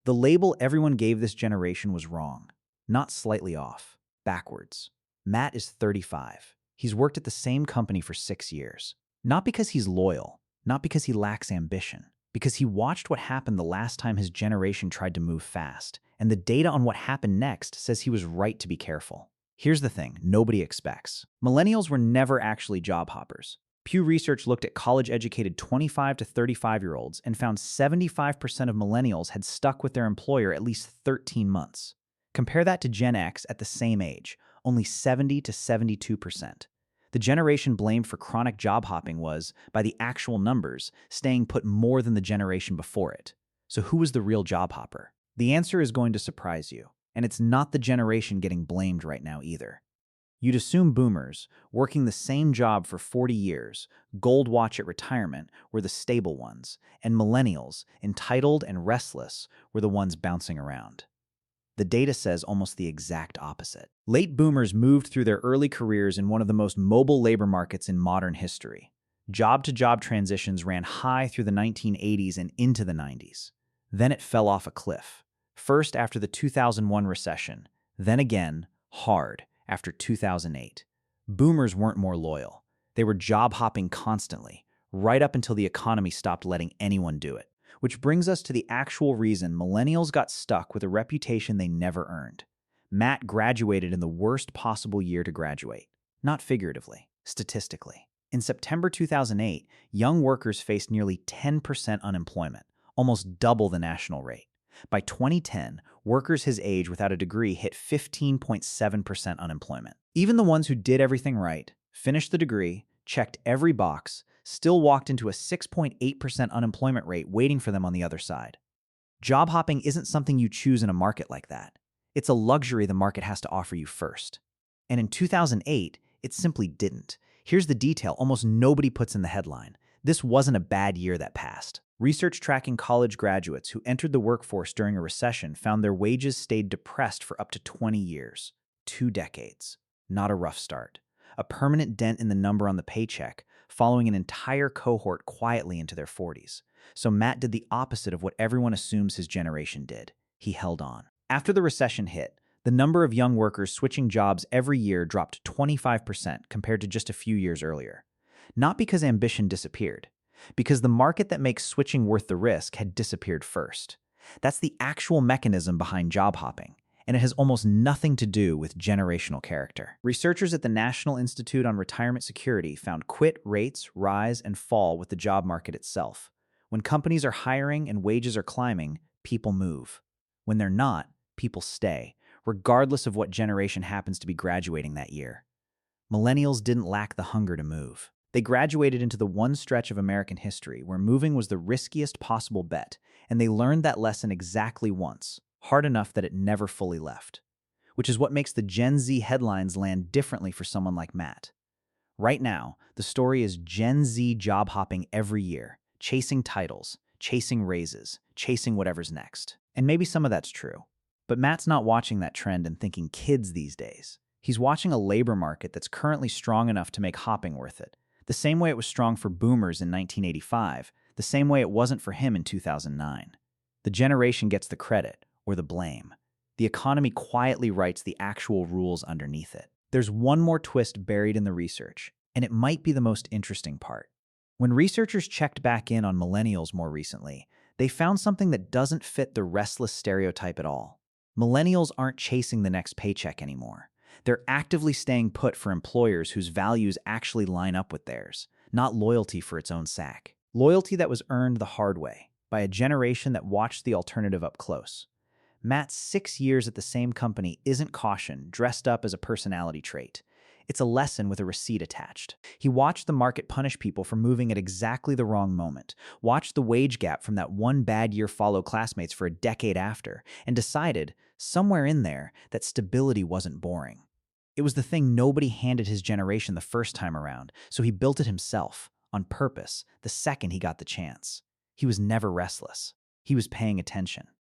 The label everyone gave this generation was wrong. Not slightly off. Backwards. Matt is 35. He's worked at the same company for 6 years. Not because he's loyal, not because he lacks ambition, because he watched what happened the last time his generation tried to move fast, and the data on what happened next says he was right to be careful. Here's the thing nobody expects. Millennials were never actually job hoppers. Pew Research looked at college-educated 25 to 35-year-olds and found 75% of millennials had stuck with their employer at least 13 months. Compare that to Gen X at the same age, only 70 to 72%. The generation blamed for chronic job hopping was, by the actual numbers, staying put more than the generation before it. So who was the real job hopper? The answer is going to surprise you, and it's not the generation getting blamed right now either. You'd assume boomers, working the same job for 40 years, gold watch at retirement, were the stable ones, and millennials, entitled and restless, were the ones bouncing around. The data says almost the exact opposite. Late boomers moved through their early careers in one of the most mobile labor markets in modern history. Job-to-job transitions ran high through the 1980s and into the 90s. Then it fell off a cliff. First after the 2001 recession, then again, hard, after 2008. Boomers weren't more loyal. They were job-hopping constantly, right up until the economy stopped letting anyone do it. Which brings us to the actual reason millennials got stuck with a reputation they never earned. Matt graduated in the worst possible year to graduate. Not figuratively, statistically. In September 2008, young workers faced nearly 10% unemployment, almost double the national rate. By 2010, workers his age without a degree hit 15.7% unemployment. Even the ones who did everything right, finished the degree, checked every box, still walked into a 6.8% unemployment rate waiting for them on the other side. Job hopping isn't something you choose in a market like that. It's a luxury the market has to offer you first. And in 2008, it simply didn't. Here's the detail almost nobody puts in the headline. This wasn't a bad year that passed. Research tracking college graduates who entered the workforce during a recession found their wages stayed depressed for up to 20 years. 2 decades. Not a rough start. A permanent dent in the number on the paycheck, following an entire cohort quietly into their 40s. So Matt did the opposite of what everyone assumes his generation did. He held on. After the recession hit, the number of young workers switching jobs every year dropped 25% compared to just a few years earlier. Not because ambition disappeared, because the market that makes switching worth the risk had disappeared first. That's the actual mechanism behind job hopping, and it has almost nothing to do with generational character. Researchers at the National Institute on Retirement Security found quit rates rise and fall with the job market itself. When companies are hiring and wages are climbing, people move. When they're not, people stay, regardless of what generation happens to be graduating that year. Millennials didn't lack the hunger to move. They graduated into the one stretch of American history where moving was the riskiest possible bet, and they learned that lesson exactly once, hard enough that it never fully left. Which is what makes the Gen Z headlines land differently for someone like Matt. Right now, the story is Gen Z job hopping every year, chasing titles, chasing raises, chasing whatever's next. And maybe some of that's true. But Matt's not watching that trend and thinking kids these days. He's watching a labor market that's currently strong enough to make hopping worth it. The same way it was strong for boomers in 1985, the same way it wasn't for him in 2009. The generation gets the credit, or the blame. The economy quietly writes the actual rules underneath it. There's one more twist buried in the research, and it might be the most interesting part. When researchers checked back in on millennials more recently, they found something that doesn't fit the restless stereotype at all. Millennials aren't chasing the next paycheck anymore. They're actively staying put for employers whose values actually line up with theirs, not loyalty for its own sake. Loyalty that was earned the hard way, by a generation that watched the alternative up close. Matt's 6 years at the same company isn't caution dressed up as a personality trait. It's a lesson with a receipt attached. He watched the market punish people for moving at exactly the wrong moment, watched the wage gap from that one bad year follow classmates for a decade after, and decided, somewhere in there, that stability wasn't boring. It was the thing nobody handed his generation the first time around, so he built it himself, on purpose, the second he got the chance. He was never restless. He was paying attention.